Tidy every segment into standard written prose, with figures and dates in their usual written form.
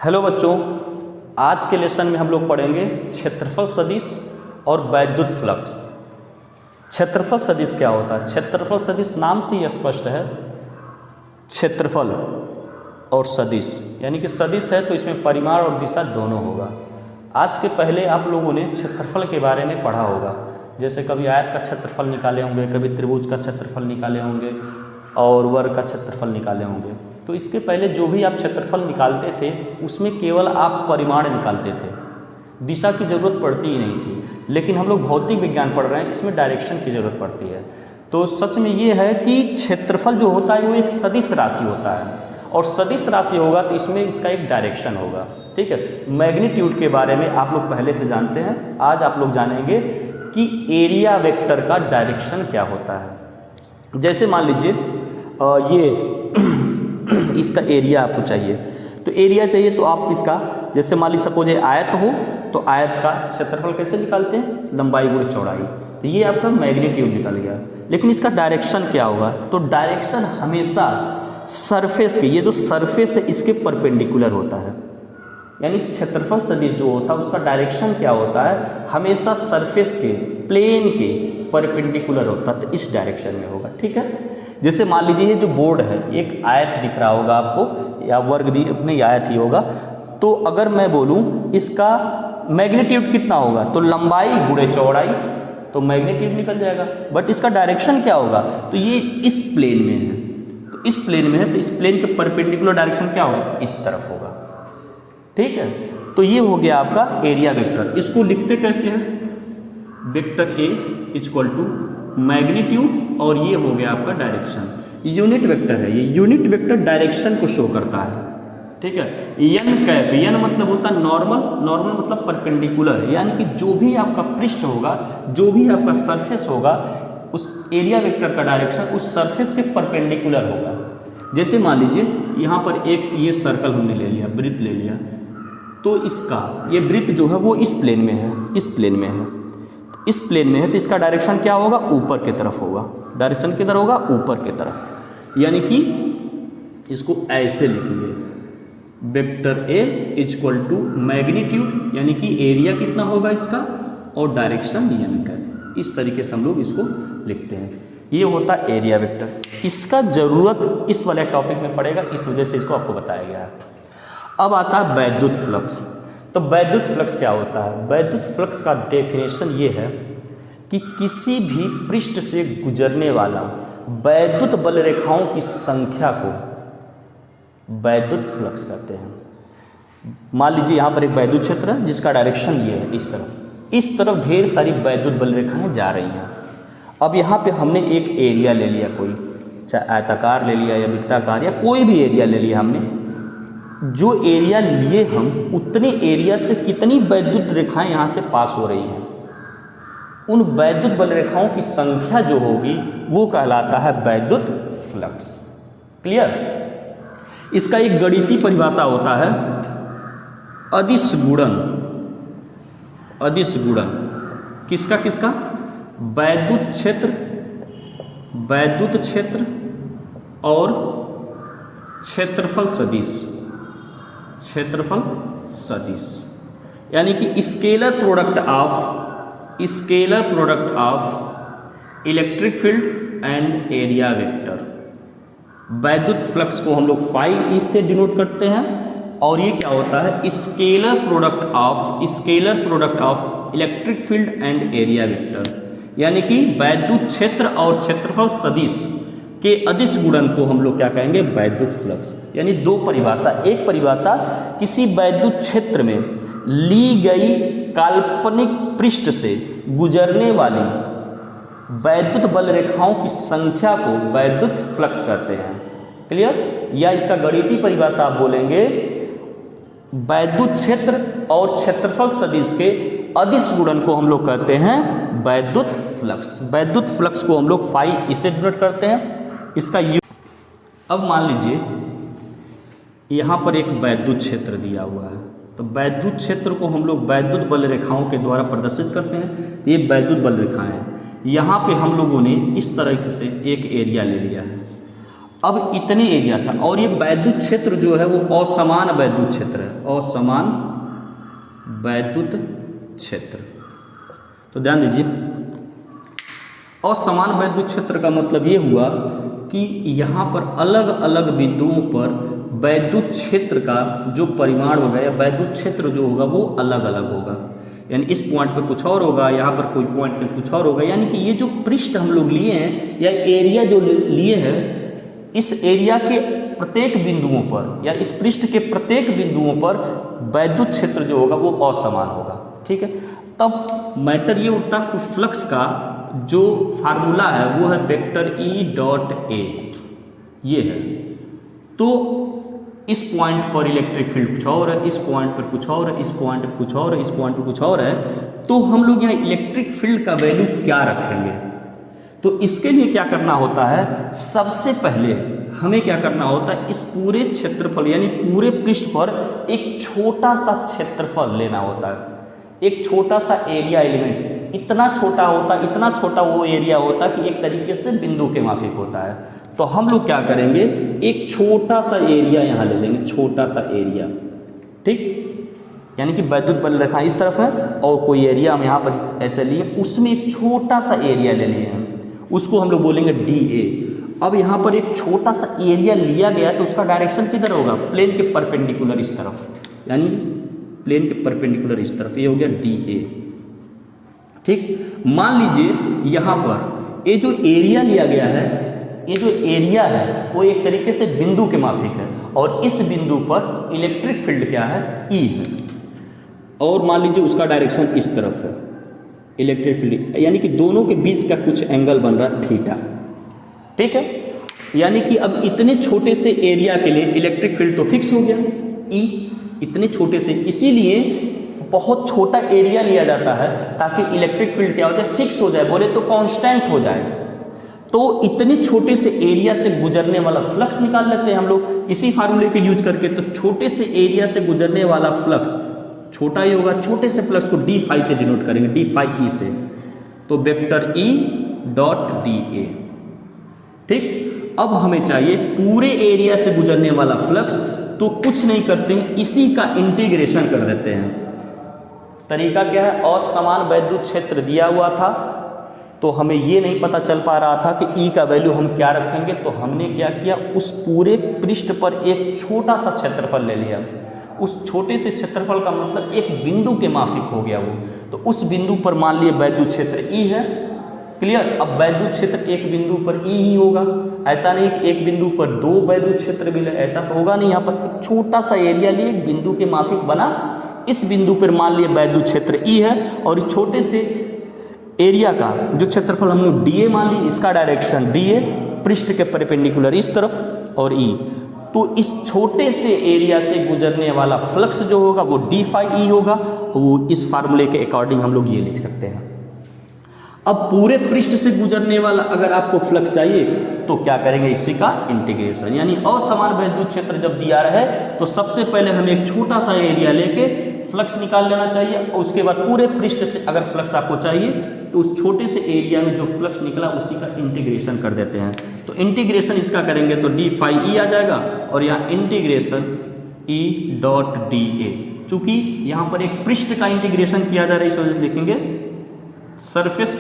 Hello बच्चों, आज के लेसन में हम लोग पढ़ेंगे क्षेत्रफल सदिश और वैद्युत फ्लक्स। क्षेत्रफल सदिश क्या होता है? क्षेत्रफल सदिश नाम से ही स्पष्ट है। क्षेत्रफल और सदिश यानी कि सदिश है तो इसमें परिमाण और दिशा दोनों होगा। आज के पहले आप लोगों ने क्षेत्रफल के बारे में पढ़ा होगा, जैसे कभी आयत का क्षेत्रफल निकाले होंगे, कभी त्रिभुज का क्षेत्रफल निकाले होंगे और वर्ग का क्षेत्रफल निकाले होंगे। तो इसके पहले जो भी आप क्षेत्रफल निकालते थे उसमें केवल आप परिमाण निकालते थे, दिशा की ज़रूरत पड़ती ही नहीं थी। लेकिन हम लोग भौतिक विज्ञान पढ़ रहे हैं, इसमें डायरेक्शन की ज़रूरत पड़ती है। तो सच में ये है कि क्षेत्रफल जो होता है वो एक सदिश राशि होता है, और सदिश राशि होगा तो इसमें इसका एक डायरेक्शन होगा। ठीक है, मैग्नीट्यूड के बारे में आप लोग पहले से जानते हैं। आज आप लोग जानेंगे कि एरिया वेक्टर का डायरेक्शन क्या होता है। जैसे मान लीजिए ये इसका एरिया आपको चाहिए, तो एरिया चाहिए तो आप इसका, जैसे मान लीजिए सपोज ये आयत हो तो आयत का क्षेत्रफल कैसे निकालते हैं? लंबाई गुणे चौड़ाई। तो ये आपका मैग्नीट्यूड निकल गया। लेकिन इसका डायरेक्शन क्या होगा? तो डायरेक्शन हमेशा सरफेस के, ये जो सरफेस है इसके परपेंडिकुलर होता है। यानी क्षेत्रफल सदिश जो होता है उसका डायरेक्शन क्या होता है? हमेशा सरफेस के, प्लेन के परपेंडिकुलर होता है, तो इस डायरेक्शन में होगा। ठीक है, जैसे मान लीजिए ये जो बोर्ड है, एक आयत दिख रहा होगा आपको, या वर्ग भी अपने आयत ही होगा। तो अगर मैं बोलूं इसका मैग्नीट्यूड कितना होगा, तो लंबाई गुणे चौड़ाई, तो मैग्नीट्यूड निकल जाएगा। बट इसका डायरेक्शन क्या होगा? तो ये इस प्लेन में है, तो इस प्लेन में है, तो इस प्लेन के परपेंडिकुलर डायरेक्शन क्या होगा? इस तरफ होगा। ठीक है, तो ये हो गया आपका एरिया वेक्टर। इसको लिखते कैसे हैं? Vector A equal to magnitude, और ये हो गया आपका डायरेक्शन। यूनिट वेक्टर है, ये यूनिट वेक्टर डायरेक्शन को शो करता है। ठीक है, एन कैप, एन मतलब होता है नॉर्मल, नॉर्मल मतलब परपेंडिकुलर, यानी कि जो भी आपका पृष्ठ होगा, जो भी आपका सरफेस होगा, उस एरिया वेक्टर का डायरेक्शन उस सरफेस के परपेंडिकुलर होगा। जैसे मान लीजिए यहाँ पर एक ये सर्कल हमने ले लिया, वृत्त ले लिया, तो इसका ये वृत्त जो है वो इस प्लेन में है, इस प्लेन में है, इस प्लेन में है, तो इसका डायरेक्शन क्या होगा? ऊपर की तरफ होगा। डायरेक्शन किधर होगा? ऊपर की तरफ। यानी कि इसको ऐसे लिखेंगे, vector A equal to magnitude, यानी कि एरिया कितना होगा इसका, और डायरेक्शन एन का। इस तरीके से हम लोग इसको लिखते हैं। ये होता है एरिया वेक्टर। इसका जरूरत इस वाले टॉपिक में पड़ेगा, इस वजह से इसको आपको बताया गया है। अब आता है वैद्युत फ्लक्स। तो वैद्युत फ्लक्स क्या होता है? वैद्युत फ्लक्स का डेफिनेशन ये है कि किसी भी पृष्ठ से गुजरने वाला वैद्युत बल रेखाओं की संख्या को वैद्युत फ्लक्स कहते हैं। मान लीजिए यहाँ पर एक वैद्युत क्षेत्र है जिसका डायरेक्शन ये है, इस तरफ ढेर सारी वैद्युत बल रेखाएं जा रही हैं। अब यहाँ पे हमने एक एरिया ले लिया, कोई चाहे आयताकार ले लिया या वृत्ताकार या कोई भी एरिया ले लिया हमने। जो एरिया लिए हम, उतने एरिया से कितनी वैद्युत रेखाएं यहाँ से पास हो रही हैं, उन वैद्युत बल रेखाओं की संख्या जो होगी वो कहलाता है वैद्युत फ्लक्स। क्लियर? इसका एक गणितीय परिभाषा होता है अदिश गुणन। अदिश गुणन किसका किसका? वैद्युत क्षेत्र और क्षेत्रफल सदिश। क्षेत्रफल सदिश यानी कि scalar product of electric field and area vector. वैद्युत फ्लक्स को हम लोग फाई से डिनोट करते हैं, और ये क्या होता है? Scalar product of electric field and area vector. यानी कि वैद्युत क्षेत्र और क्षेत्रफल सदिश के अदिश गुणन को हम लोग क्या कहेंगे? वैद्युत फ्लक्स। यानी दो परिभाषा। एक परिभाषा किसी वैद्युत क्षेत्र में ली गई काल्पनिक पृष्ठ से गुजरने वाली वैद्युत बल रेखाओं की संख्या को वैद्युत फ्लक्स कहते हैं। क्लियर? या इसका गणितीय परिभाषा आप बोलेंगे वैद्युत क्षेत्र और क्षेत्रफल सदिश के अदिश गुणन को हम लोग कहते हैं वैद्युत फ्लक्स। वैद्युत फ्लक्स को हम लोग फाई इसे डिनोट करते हैं। इसका अब मान लीजिए यहाँ पर एक वैद्युत क्षेत्र दिया हुआ है, तो वैद्युत क्षेत्र को हम लोग वैद्युत बल रेखाओं के द्वारा प्रदर्शित करते हैं। तो ये वैद्युत बल रेखाएं हैं। यहाँ पे हम लोगों ने इस तरह से एक एरिया ले लिया है, अब इतने एरिया से, और ये वैद्युत क्षेत्र जो है वो असमान वैद्युत क्षेत्र है, असमान वैद्युत क्षेत्र। तो ध्यान दीजिए, असमान वैद्युत क्षेत्र का मतलब ये हुआ कि यहाँ पर अलग अलग बिंदुओं पर वैद्युत क्षेत्र का जो परिमाण होगा या वैद्युत क्षेत्र जो होगा वो अलग अलग होगा। यानी इस पॉइंट पर कुछ और होगा, यहाँ पर कोई पॉइंट पर कुछ और होगा। यानी कि ये जो पृष्ठ हम लोग लिए हैं या एरिया जो लिए हैं, इस एरिया के प्रत्येक बिंदुओं पर या इस पृष्ठ के प्रत्येक बिंदुओं पर वैद्युत क्षेत्र जो होगा वो असमान होगा। ठीक है, तब मैटर ये उठता है कि फ्लक्स का जो फार्मूला है वो है वेक्टर ई डॉट ए, ये है। तो इस पॉइंट पर इलेक्ट्रिक फील्ड कुछ और है, इस पॉइंट पर कुछ और है, इस पॉइंट पर कुछ और है, इस पॉइंट पर कुछ और है। तो हम लोग यहाँ इलेक्ट्रिक फील्ड का वैल्यू क्या रखेंगे? तो इसके लिए क्या करना होता है, सबसे पहले हमें क्या करना होता है, इस पूरे क्षेत्रफल यानी पूरे पृष्ठ पर एक छोटा सा क्षेत्रफल लेना होता है, एक छोटा सा एरिया एलिमेंट। इतना छोटा होता, इतना छोटा वो एरिया होता कि एक तरीके से बिंदु के माफिक होता है। तो हम लोग क्या करेंगे, एक छोटा सा एरिया यहाँ ले लेंगे, छोटा सा एरिया। ठीक, यानी कि वैद्युत बल रेखा इस तरफ है और कोई एरिया हम यहाँ पर ऐसे लिए, उसमें एक छोटा सा एरिया ले लिए हैं, उसको हम लोग बोलेंगे डी ए। अब यहाँ पर एक छोटा सा एरिया लिया गया तो उसका डायरेक्शन किधर होगा, प्लेन के परपेंडिकुलर इस तरफ, यानी प्लेन के परपेंडिकुलर इस तरफ, ये हो गया डी ए। ठीक, मान लीजिए यहाँ पर ये जो एरिया लिया गया है, ये जो एरिया है वो एक तरीके से बिंदु के माफिक है और इस बिंदु पर इलेक्ट्रिक फील्ड क्या है, ई है। और मान लीजिए उसका डायरेक्शन इस तरफ है, इलेक्ट्रिक फील्ड, यानी कि दोनों के बीच का कुछ एंगल बन रहा है थीटा। ठीक है, यानी कि अब इतने छोटे से एरिया के लिए इलेक्ट्रिक फील्ड तो फिक्स हो गया, ई इतने छोटे से, इसीलिए बहुत छोटा एरिया लिया जाता है ताकि इलेक्ट्रिक फील्ड क्या हो जाए, फिक्स हो जाए, बोले तो कांस्टेंट हो जाए। तो इतने छोटे से एरिया से गुजरने वाला फ्लक्स निकाल लेते हैं हम लोग इसी फार्मूले के यूज करके। तो छोटे से एरिया से गुजरने वाला फ्लक्स छोटा ही होगा, छोटे से फ्लक्स को डी फाई से डिनोट करेंगे, डी फाई ई से, तो वेक्टर ई डॉट डी ए। ठीक, अब हमें चाहिए पूरे एरिया से गुजरने वाला फ्लक्स, तो कुछ नहीं करते हैं, इसी का इंटीग्रेशन कर देते हैं। तरीका क्या है, असमान वैद्युत क्षेत्र दिया हुआ था तो हमें ये नहीं पता चल पा रहा था कि ई का वैल्यू हम क्या रखेंगे, तो हमने क्या किया, उस पूरे पृष्ठ पर एक छोटा सा क्षेत्रफल ले लिया। उस छोटे से क्षेत्रफल का मतलब एक बिंदु के माफिक हो गया वो, तो उस बिंदु पर मान लिए वैद्युत क्षेत्र ई है। क्लियर, अब वैद्युत क्षेत्र एक बिंदु पर ई ही होगा, ऐसा नहीं कि एक बिंदु पर दो वैद्युत क्षेत्र भी, ऐसा तो होगा नहीं। यहाँ पर एक छोटा सा एरिया लिए, एक बिंदु के माफिक बना, इस बिंदु पर मान लिए वैद्युत क्षेत्र ई है और इस छोटे से एरिया का जो क्षेत्रफल हम लोग डी ए मान ली, इसका डायरेक्शन डी ए, पृष्ठ के परपेंडिकुलर इस तरफ और ई। तो इस छोटे से एरिया से गुजरने वाला फ्लक्स जो होगा वो डी फाई ई होगा, वो इस फार्मूले के अकॉर्डिंग हम लोग ये लिख सकते हैं। अब पूरे पृष्ठ से गुजरने वाला अगर आपको फ्लक्स चाहिए तो क्या करेंगे, इसी का इंटीग्रेशन, यानी असमान वैद्युत क्षेत्र जब दिया रहे तो सबसे पहले हमें एक छोटा सा एरिया लेके फ्लक्स निकाल लेना चाहिए और उसके बाद पूरे पृष्ठ से अगर फ्लक्स आपको चाहिए तो उस छोटे से एरिया में जो फ्लक्स निकला उसी का इंटीग्रेशन कर देते हैं। तो इंटीग्रेशन इसका करेंगे तो डी फाई ई आ जाएगा और यहाँ इंटीग्रेशन ई डॉट डी ए। चूंकि यहाँ पर एक पृष्ठ का इंटीग्रेशन किया जा रहा है इस वजह से लिखेंगे surface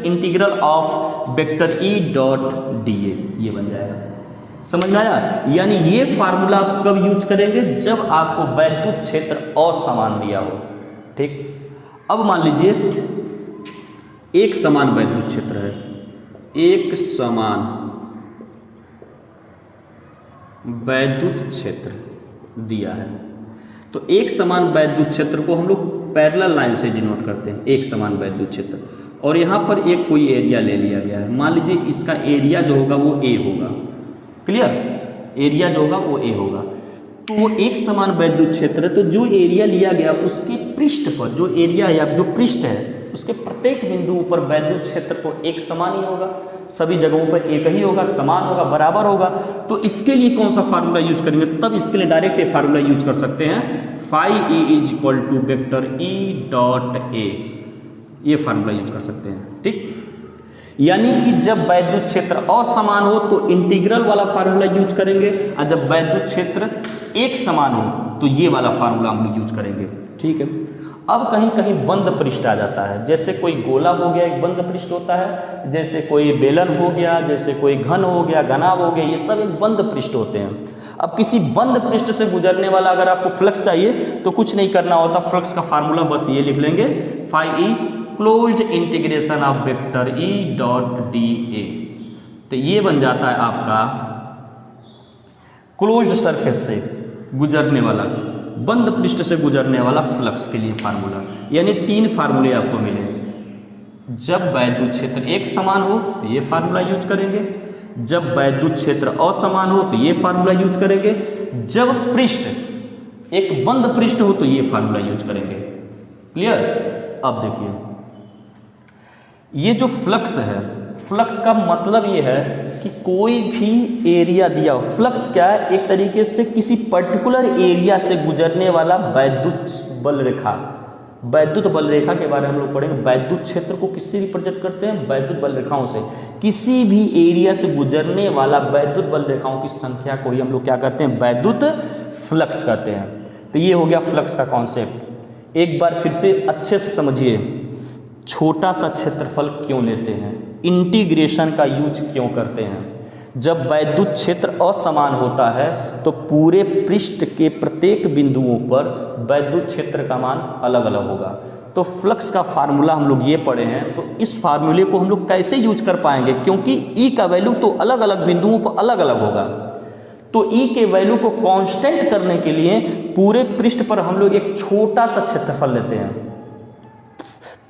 integral of vector E dot D ए, ये बन जाएगा। समझ में आया? यानी ये फार्मूला आप कब यूज करेंगे, जब आपको वैद्युत क्षेत्र असमान दिया हो। ठीक, अब मान लीजिए एक समान वैद्युत क्षेत्र है, एक समान वैद्युत क्षेत्र दिया है, तो एक समान वैद्युत क्षेत्र को हम लोग पैरेलल लाइन से डिनोट करते हैं, एक समान वैद्युत क्षेत्र। और यहाँ पर एक कोई एरिया ले लिया गया है, मान लीजिए इसका एरिया जो होगा वो ए होगा। क्लियर, एरिया जो होगा वो ए होगा। तो वो एक समान वैद्युत क्षेत्र है, तो जो एरिया लिया गया उसके पृष्ठ पर, जो एरिया या जो पृष्ठ है उसके प्रत्येक बिंदु पर वैद्युत क्षेत्र तो एक समान ही होगा, सभी जगहों पर एक ही होगा, समान होगा, बराबर होगा। तो इसके लिए कौन सा फार्मूला यूज करेंगे, तब इसके लिए डायरेक्ट ये फार्मूला यूज कर सकते हैं, phi A is equal to vector E dot A, ये फार्मूला यूज कर सकते हैं। ठीक, यानी कि जब वैद्युत क्षेत्र असमान हो तो इंटीग्रल वाला फार्मूला यूज करेंगे, और जब वैद्युत क्षेत्र एक समान हो तो ये वाला फार्मूला हम लोग यूज करेंगे। ठीक है, अब कहीं कहीं बंद पृष्ठ आ जाता है, जैसे कोई गोला हो गया एक बंद पृष्ठ होता है, जैसे कोई बेलन हो गया, जैसे कोई घन हो गया, घनाभ हो गया, ये सब एक बंद पृष्ठ होते हैं। अब किसी बंद पृष्ठ से गुजरने वाला अगर आपको फ्लक्स चाहिए तो कुछ नहीं करना होता, फ्लक्स का फार्मूला बस ये लिख लेंगे, phi E closed integration of vector E dot D A. तो ये बन जाता है आपका क्लोज्ड सरफेस से गुजरने वाला, बंद पृष्ठ से गुजरने वाला फ्लक्स के लिए फार्मूला। यानी 3 फार्मूले आपको मिले, जब वैद्युत क्षेत्र एक समान हो तो ये फार्मूला यूज करेंगे, जब वैद्युत क्षेत्र असमान हो तो ये फार्मूला यूज करेंगे, जब पृष्ठ एक बंद पृष्ठ हो तो ये फार्मूला यूज करेंगे। क्लियर? अब देखिए, ये जो फ्लक्स है, फ्लक्स का मतलब ये है कि कोई भी एरिया दिया हो, फ्लक्स क्या है, एक तरीके से किसी पर्टिकुलर एरिया से गुजरने वाला वैद्युत बल रेखा। वैद्युत बल रेखा के बारे में हम लोग पढ़ेंगे। वैद्युत क्षेत्र को किससे रिप्रेजेंट करते हैं? वैद्युत बल रेखाओं से। किसी भी एरिया से गुजरने वाला वैद्युत बल रेखाओं की संख्या को ही हम लोग क्या कहते हैं? वैद्युत फ्लक्स कहते हैं। तो ये हो गया फ्लक्स का कॉन्सेप्ट। एक बार फिर से अच्छे से समझिए, छोटा सा क्षेत्रफल क्यों लेते हैं, इंटीग्रेशन का यूज क्यों करते हैं। जब वैद्युत क्षेत्र असमान होता है तो पूरे पृष्ठ के प्रत्येक बिंदुओं पर वैद्युत क्षेत्र का मान अलग अलग होगा। तो फ्लक्स का फार्मूला हम लोग ये पढ़े हैं, तो इस फार्मूले को हम लोग कैसे यूज कर पाएंगे, क्योंकि ई का वैल्यू तो अलग अलग बिंदुओं पर अलग अलग होगा। तो ई के वैल्यू को कांस्टेंट करने के लिए पूरे पृष्ठ पर हम लोग एक छोटा सा क्षेत्रफल लेते हैं,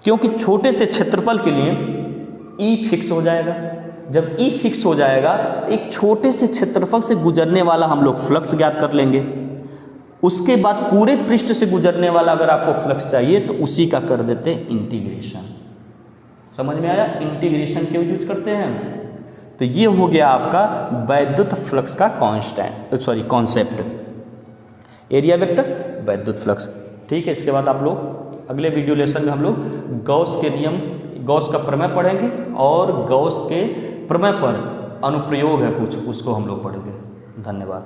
क्योंकि छोटे से क्षेत्रफल के लिए ई फिक्स हो जाएगा। जब ई फिक्स हो जाएगा, एक छोटे से क्षेत्रफल से गुजरने वाला हम लोग फ्लक्स ज्ञात कर लेंगे। उसके बाद पूरे पृष्ठ से गुजरने वाला अगर आपको फ्लक्स चाहिए तो उसी का कर देते हैं इंटीग्रेशन। समझ में आया? इंटीग्रेशन क्यों यूज करते हैं? तो ये हो गया आपका वैद्युत फ्लक्स का कॉन्सेप्ट, एरिया वेक्टर, वैद्युत फ्लक्स। ठीक है, इसके बाद आप लोग अगले वीडियो लेसन में हम लोग गॉस के नियम, गॉस का प्रमेय पढ़ेंगे, और गॉस के प्रमेय पर अनुप्रयोग है कुछ, उसको हम लोग पढ़ेंगे। धन्यवाद।